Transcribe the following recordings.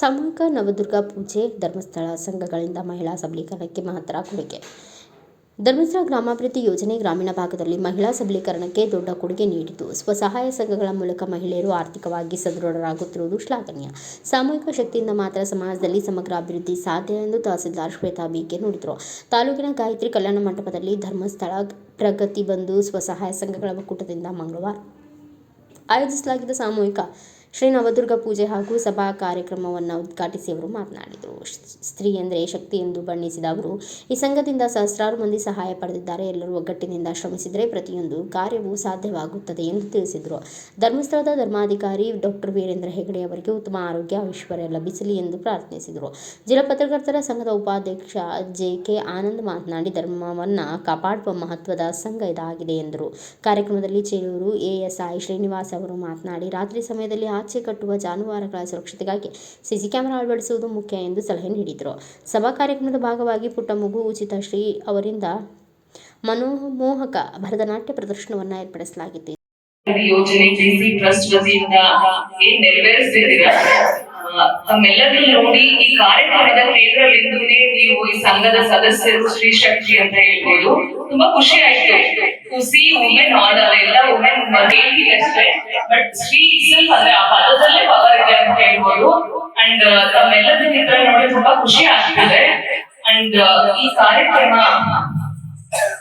ಸಾಮೂಹಿಕ ನವದುರ್ಗಾ ಪೂಜೆ ಧರ್ಮಸ್ಥಳ ಸಂಘಗಳಿಂದ ಮಹಿಳಾ ಸಬಲೀಕರಣಕ್ಕೆ ಮಹತ್ತರ ಕೊಡುಗೆ. ಧರ್ಮಸ್ಥಳ ಗ್ರಾಮಾಭಿವೃದ್ಧಿ ಯೋಜನೆ ಗ್ರಾಮೀಣ ಭಾಗದಲ್ಲಿ ಮಹಿಳಾ ಸಬಲೀಕರಣಕ್ಕೆ ದೊಡ್ಡ ಕೊಡುಗೆ ನೀಡಿದ್ದು, ಸ್ವಸಹಾಯ ಸಂಘಗಳ ಮೂಲಕ ಮಹಿಳೆಯರು ಆರ್ಥಿಕವಾಗಿ ಸದೃಢರಾಗುತ್ತಿರುವುದು ಶ್ಲಾಘನೀಯ. ಸಾಮೂಹಿಕ ಶಕ್ತಿಯಿಂದ ಮಾತ್ರ ಸಮಾಜದಲ್ಲಿ ಸಮಗ್ರ ಅಭಿವೃದ್ಧಿ ಸಾಧ್ಯ ಎಂದು ತಹಸೀಲ್ದಾರ್ ಶ್ವೇತಾ ಬಿ.ಕೆ ನುಡಿದರು. ತಾಲೂಕಿನ ಗಾಯತ್ರಿ ಕಲ್ಯಾಣ ಮಂಟಪದಲ್ಲಿ ಧರ್ಮಸ್ಥಳ ಪ್ರಗತಿ ಬಂಧು ಸ್ವಸಹಾಯ ಸಂಘಗಳ ಒಕ್ಕೂಟದಿಂದ ಮಂಗಳವಾರ ಆಯೋಜಿಸಲಾಗಿದ್ದ ಸಾಮೂಹಿಕ ಶ್ರೀ ನವದುರ್ಗಾ ಪೂಜೆ ಹಾಗೂ ಸಭಾ ಕಾರ್ಯಕ್ರಮವನ್ನು ಉದ್ಘಾಟಿಸಿ ಅವರು ಮಾತನಾಡಿದರು. ಸ್ತ್ರೀ ಎಂದರೆ ಶಕ್ತಿ ಎಂದು ಬಣ್ಣಿಸಿದ ಅವರು, ಈ ಸಂಘದಿಂದ ಸಹಸ್ರಾರು ಮಂದಿ ಸಹಾಯ ಪಡೆದಿದ್ದಾರೆ. ಎಲ್ಲರೂ ಒಗ್ಗಟ್ಟಿನಿಂದ ಶ್ರಮಿಸಿದರೆ ಪ್ರತಿಯೊಂದು ಕಾರ್ಯವೂ ಸಾಧ್ಯವಾಗುತ್ತದೆ ಎಂದು ತಿಳಿಸಿದರು. ಧರ್ಮಸ್ಥಳದ ಧರ್ಮಾಧಿಕಾರಿ ಡಾ. ವೀರೇಂದ್ರ ಹೆಗಡೆ ಅವರಿಗೆ ಉತ್ತಮ ಆರೋಗ್ಯ, ಐಶ್ವರ್ಯ ಲಭಿಸಲಿ ಎಂದು ಪ್ರಾರ್ಥಿಸಿದರು. ಜಿಲ್ಲಾ ಪತ್ರಕರ್ತರ ಸಂಘದ ಉಪಾಧ್ಯಕ್ಷ ಜೆ.ಕೆ. ಆನಂದ್ ಮಾತನಾಡಿ, ಧರ್ಮವನ್ನು ಕಾಪಾಡುವ ಮಹತ್ವದ ಸಂಘ ಇದಾಗಿದೆ ಎಂದರು. ಕಾರ್ಯಕ್ರಮದಲ್ಲಿ ಚೇಳೂರು ಎಎಸ್ಐ ಶ್ರೀನಿವಾಸ್ ಅವರು ಮಾತನಾಡಿ, ರಾತ್ರಿ ಸಮಯದಲ್ಲಿ ಆಚೆ ಕಟ್ಟುವ ಜಾನುವಾರುಗಳ ಸುರಕ್ಷತೆಗಾಗಿ ಸಿಸಿ ಕ್ಯಾಮೆರಾ ಅಳವಡಿಸುವುದು ಮುಖ್ಯ ಎಂದು ಸಲಹೆ ನೀಡಿದರು. ಸಭಾ ಕಾರ್ಯಕ್ರಮದ ಭಾಗವಾಗಿ ಪುಟ್ಟ ಮಗು ಉಚಿತ ಶ್ರೀ ಅವರಿಂದ ಮನೋಮೋಹಕ ಭರತನಾಟ್ಯ ಪ್ರದರ್ಶನವನ್ನು ಏರ್ಪಡಿಸಲಾಗಿತ್ತು. ಯೋಜನೆ ಜಿಸಿ ಟ್ರಸ್ಟ್ ವತಿಯಿಂದ ನೆರವೇರಿಸಿದ್ದೀರಾ. ನಮ್ಮೆಲ್ಲರೂ ನೋಡಿ ಈ ಕಾರ್ಯಕ್ರಮದ ಕೇಂದ್ರ ಬಿಂದುವಿಗೆ ನೀವು ಈ ಸಂಘದ ಸದಸ್ಯರು ಶ್ರೀ ಶಕ್ತಿ ಅಂತ ಹೇಳ್ಬೋದು. ತುಂಬಾ ಖುಷಿ ಆಯ್ತು ಟು ಸಿ ವುಮೆನ್ ಆಲ್ ಎಲ್ಲ ವುಮೆನ್ ಅಷ್ಟೇ, ಬಟ್ ಶ್ರೀ ಇಟ್ಸೆಲ್ಫ್ ಅಂದ್ರೆ ಆ ಪದದಲ್ಲೇ ಪವರ್ ಇದೆ ಅಂತ ಹೇಳ್ಬೋದು. ಅಂಡ್ ತಮ್ಮೆಲ್ಲರ ಚಿತ್ರ ನೋಡಿ ತುಂಬಾ ಖುಷಿ ಆಗ್ತಿದೆ. ಅಂಡ್ ಈ ಕಾರ್ಯಕ್ರಮ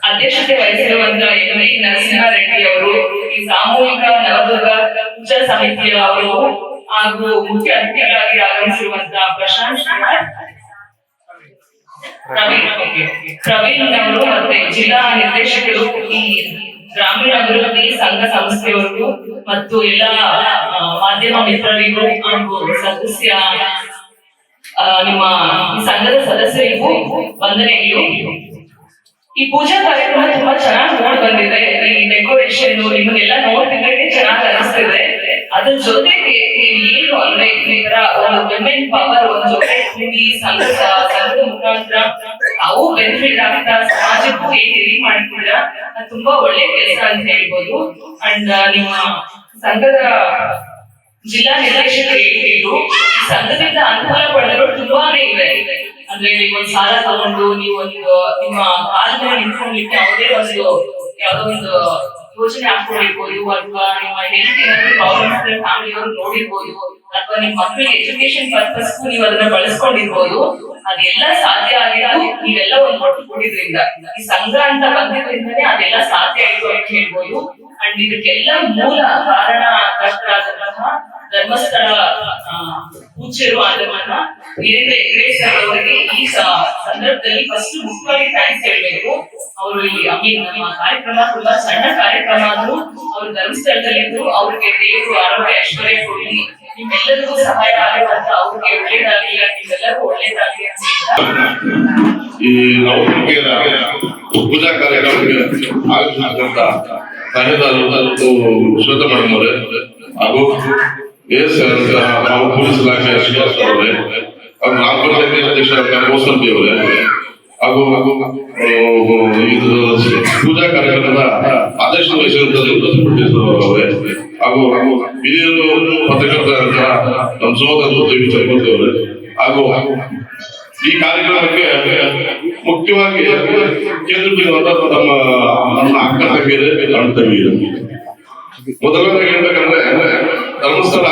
ಅಧ್ಯಕ್ಷತೆ ವಹಿಸಿರುವಂತ ಎಂ.ವಿ. ನರಸಿಂಹಾರೆಡ್ಡಿ ಅವರು, ಈ ಸಾಮೂಹಿಕ ನವದುರ್ಗಾ ಪೂಜಾ ಸಮಿತಿಯ ಅವರು ಹಾಗೂ ಮುಖ್ಯ ಅತಿಥಿಗಳಾಗಿ ಆಗಮಿಸಿರುವಂತಹ ಪ್ರಶಾಂತ್ ಪ್ರವೀಣ್ ಅವರು ಮತ್ತೆ ಜಿಲ್ಲಾ ನಿರ್ದೇಶಕರು, ಈ ಗ್ರಾಮೀಣ ಅಭಿವೃದ್ಧಿ ಸಂಘ ಸಂಸ್ಥೆಯವರು ಮತ್ತು ಎಲ್ಲ ಮಾಧ್ಯಮ ಮಿತ್ರರಿಗೂ ಹಾಗೂ ಸದಸ್ಯ ನಿಮ್ಮ ಸಂಘದ ಸದಸ್ಯರಿಗೂ ವಂದನೆಗಳು. ಈ ಪೂಜಾ ಕಾರ್ಯಕ್ರಮ ತುಂಬಾ ಚೆನ್ನಾಗಿ ನೋಡ್ ಬಂದಿದೆ. ಈ ಡೆಕೋರೇಷನ್ ನಿಮ್ಮನ್ನೆಲ್ಲ ನೋಡ್ತಿದ್ರೆ ಚೆನ್ನಾಗಿ ಅನಿಸ್ತಿದೆ. ಅದ್ರ ಜೊತೆಗೆ ಏನು ಅಂದ್ರೆ ಈ ತರ ಒಂದು ವಿಮೆನ್ ಪವರ್ ಒಂದು ಈ ಸಂಘದ ಮುಖಾಂತರ ಅವು ಬೆನಿಫಿಟ್ ಆಗ್ತಾ ಸಮಾಜಕ್ಕೂ ಏನ್ ಹೆಲ್ಪ್ ಮಾಡ್ತೀರಾ, ಅದು ತುಂಬಾ ಒಳ್ಳೆ ಕೆಲಸ ಅಂತ ಹೇಳ್ಬೋದು. ಅಂಡ್ ನಿಮ್ಮ ಸಂಘದ ಜಿಲ್ಲಾ ನಿರ್ದೇಶಕರು ಹೇಳ್ತಿದ್ರು, ಈ ಸಂಘದಿಂದ ಅನುಕೂಲ ಪಡೆದ್ರು ತುಂಬಾನೇ ಇವೆ. ಅಂದ್ರೆ ನೀವೊಂದು ಸಾಲ ತಗೊಂಡು ನೀವೊಂದು ನಿಮ್ಮ ಕಾಲ ಮೇಲೆ ನಿಂತ್ಕೊಳ್ಳಿಕ್ಕೆ ಯಾವ್ದೋ ಒಂದು ಯೋಜನೆ ಹಾಕೊಂಡಿರ್ಬೋದು, ಅಥವಾ ನಿಮ್ಮ ಹೆಲ್ತ್ ಏನಾದ್ರು ಪ್ರಾಬ್ಲಮ್ಸ್ ಫ್ಯಾಮಿಲಿಯವರು ನೋಡಿರ್ಬೋದು, ಅಥವಾ ನಿಮ್ಮ ಮಕ್ಕಳಿಗೆ ಎಜುಕೇಶನ್ ಪರ್ಪಸ್ಗೂ ನೀವು ಅದನ್ನ ಬಳಸ್ಕೊಂಡಿರ್ಬೋದು. ಅದೆಲ್ಲ ಸಾಧ್ಯ ಆಗಿದ್ದು ನೀವೆಲ್ಲ ಒಂದು ಒಟ್ಟು ಕೂಡಿದ್ರಿಂದ, ಈ ಸಂಘ ಅಂತ ಬಂದಿದ್ರಿಂದನೇ ಅದೆಲ್ಲ ಸಾಧ್ಯ ಆಯ್ತು ಅಂತ ಹೇಳ್ಬೋದು. ಅಂಡ್ ಇದಕ್ಕೆಲ್ಲ ಮೂಲ ಕಾರಣಕರ್ತರಾದಂತಹ ಧರ್ಮಸ್ಥಳ ಪೂಜ್ಯರು ಆದವನ್ನ ವೀರೇಂದ್ರ ಹೆಗಡೆ ಸರ್ ಅವರಿಗೆ ಈ ಸಂದರ್ಭದಲ್ಲಿ ಫಸ್ಟ್ ಮುಖ್ಯವಾಗಿ ಥ್ಯಾಂಕ್ಸ್ ಹೇಳ್ಬೇಕು. ಅವರು ಇಲ್ಲಿ ನಮ್ಮ ಕಾರ್ಯಕ್ರಮ ತುಂಬಾ ಸಣ್ಣ ಕಾರ್ಯಕ್ರಮ ಆದ್ರೂ ಅವರು ಧರ್ಮಸ್ಥಳದಲ್ಲಿದ್ದು ಅವ್ರಿಗೆ ದೇವರು ಆರೋಗ್ಯ ಐಶ್ವರ್ಯ ಕೊಡ್ಲಿ, ನಿಮ್ಮೆಲ್ಲರಿಗೂ ಸಹಾಯ ಆಗುವಂತ ಅವ್ರಿಗೆ ಒಳ್ಳೇದಾಗಲಿ, ನಿಮ್ಮೆಲ್ಲರಿಗೂ ಒಳ್ಳೇದಾಗಲಿ ಅಂತ ಈ ನವದುರ್ಗೆಯ ಪೂಜಾ ಕಾರ್ಯಕ್ರಮಕ್ಕೆ ಆಗಮಿಸಿದಂತ ಕಾರ್ಯದರ್ಶಿ ಶ್ವೇತಾ ಮೇಡಮ್ ಅವರೇ ಹಾಗೂ ನಾವು ಪೊಲೀಸ್ ಇಲಾಖೆಯ ಶ್ರೀನಿವಾಸ್ ಅವರೇ ಹಾಗೂ ಗ್ರಾಮ ಪಂಚಾಯತಿ ಅಧ್ಯಕ್ಷ ಕೋಸಂಬಿ ಅವರೇ ಹಾಗೂ ಇದು ಪೂಜಾ ಕಾರ್ಯಕ್ರಮದ ಅಧ್ಯಕ್ಷ ವಹಿಸಿರುವಂತವರೇ ಹಾಗೂ ಹಿರಿಯರು ಪತ್ರಕರ್ತರಾದಂತಹ ನಮ್ಮ ಸಹೋದರರು ಚಕ್ರವರ್ತಿ ಅವರೇ ಹಾಗೂ ಈ ಕಾರ್ಯಕ್ರಮಕ್ಕೆ ಮುಖ್ಯವಾಗಿ ಕೇಂದ್ರಬಿಂದುವಾದ ನಮ್ಮ ಅಕ್ಕ ತಂಗಿಯರೇ ಅಣ್ಣ ತಂಗಿಯರು. ಮೊದಲನೇ ಹೇಳ್ಬೇಕಂದ್ರೆ ಧರ್ಮಸ್ಥಳ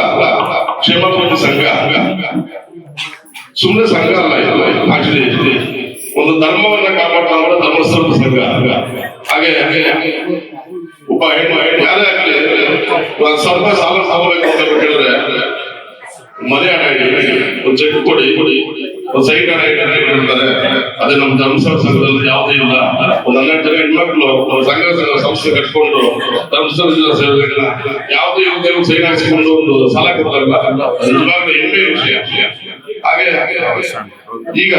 ಕ್ಷೇಮಾಭಿವೃದ್ಧಿ ಸಂಘ ಸುಮ್ಮನೆ ಸಂಘ ಅಲ್ಲ, ಆಕ್ಚುಲಿ ಒಂದು ಧರ್ಮವನ್ನ ಕಾಪಾಡ್ತಾ ಧರ್ಮಸ್ಥಳದ ಸಂಘ. ಹಾಗೆ ಒಬ್ಬ ಯಾರೇ ಆಗ್ಲಿ ಸ್ವಲ್ಪ ಸಾಲ ತಗೋಬೇಕು ಅಂತ ಹೇಳಿದ್ರೆ ಮನೆ ಹಣ ಇಡಿ, ಒಂದು ಚೆಕ್ ಕೊಡಿ, ಒಂದು ಸೈಟ್ ಹಣ ಇಟ್ಟಿರ್ತಾರೆ. ಅದೇ ನಮ್ಮ ಧರ್ಮಸ್ಥಳ ಸಂಘದಲ್ಲಿ ಯಾವುದೇ ಇಲ್ಲ. ಒಂದು 12 ಜನ ಹೆಣ್ಮಕ್ಳು ಸಂಘ ಸಂಸ್ಥೆ ಕಟ್ಕೊಂಡು ಧರ್ಮಸ್ಥಳ ಸೇವೆಗಳನ್ನ ಯಾವುದೇ ಉದ್ಯೋಗ ಸೈನ್ ಹಾಕಿಕೊಂಡು ಒಂದು ಸಾಲ ಕೊಡ್ತಾರಲ್ಲ, ನಿಜವಾಗ್ಲೂ ಹೆಮ್ಮೆಯ ವಿಷಯ. ಹಾಗೆ ಈಗ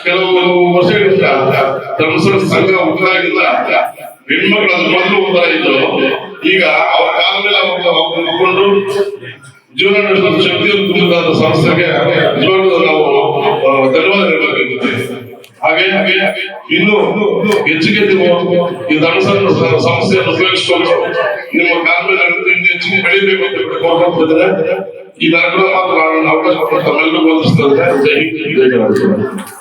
ಕೆಲವು ವರ್ಷಗಳಿಂದ ಧರ್ಮಸ್ಥಳ ಸಂಘ ಉತ್ತರಾಗಿಂದ ಹೆಣ್ಮಕ್ಳು ಅದ್ರ ಮೊದಲು ಉತ್ತರ ಇದ್ರು. ಈಗ ಅವರ ಕಾಲ ಮೇಲೆ ಅವ್ರು ತಗೊಂಡು ಜೀವನ ನಡೆಸುವ ಶಕ್ತಿಯನ್ನು ತುಂಬಿದ ಸಂಸ್ಥೆಗೆ ನಿಜವಾಗ್ಲೂ ನಾವು ಧನ್ಯವಾದ ಹೇಳಬೇಕಾಗುತ್ತೆ. ಹಾಗೆ ಇನ್ನು ಹೆಚ್ಚಿಗೆ ಈ ಧರ್ಮಸ್ಥಳ ಸಂಸ್ಥೆಯನ್ನು ಉಪಯೋಗಿಸಿಕೊಂಡು ನಿಮ್ಮ ಕಾಲ ಮೇಲೆ ಇನ್ನೂ ಹೆಚ್ಚಿಗೆ ಬೆಳಿಬೇಕು ಅಂತ ಕೋರ್ಕೊಂಡಿದ್ದಾರೆ. ಈ ಕಾರ್ಯಕ್ರಮ ಮಾತ್ರ ಅವಕಾಶ ಕೊಟ್ಟು ತಮ್ಮೆಲ್ಲರಿಗೂ ವಂದಿಸ್ತೇನೆ. ಜೈ ಹಿಂದ್, ಜೈ ಕರ್ನಾಟಕ.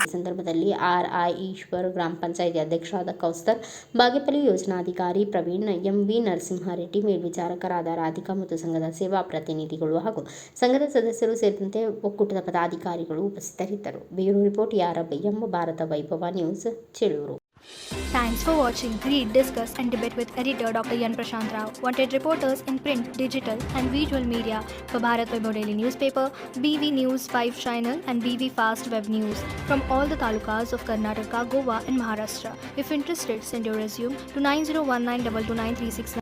ಈ ಸಂದರ್ಭದಲ್ಲಿ ಆರ್ಐ ಈಶ್ವರ್, ಗ್ರಾಮ ಪಂಚಾಯಿತಿ ಅಧ್ಯಕ್ಷರಾದ ಕೌಸ್ತರ್, ಬಾಗೇಪಲ್ಲಿ ಯೋಜನಾಧಿಕಾರಿ ಪ್ರವೀಣ್, ಎಂವಿ ನರಸಿಂಹಾರೆಡ್ಡಿ, ಮೇಲ್ವಿಚಾರಕರಾದ ರಾಧಿಕಾ ಮತ್ತು ಸಂಘದ ಸೇವಾ ಪ್ರತಿನಿಧಿಗಳು ಹಾಗೂ ಸಂಘದ ಸದಸ್ಯರು ಸೇರಿದಂತೆ ಒಕ್ಕೂಟದ ಪದಾಧಿಕಾರಿಗಳು ಉಪಸ್ಥಿತರಿದ್ದರು. ಬ್ಯೂರೋ ರಿಪೋರ್ಟ್ ಯಾರಬಯ್ಯಂ, Bharata Vaibhava news, Chelur. Thanks for watching. Read, discuss and debate with editor Dr. Yan Prashant Rao. Wanted reporters in print, digital and visual media for Bharat Vaibhav Daily Newspaper, BV News 5 Channel and BV Fast Web News from all the talukas of Karnataka, Goa and Maharashtra. If interested, send your resume to 9019229369.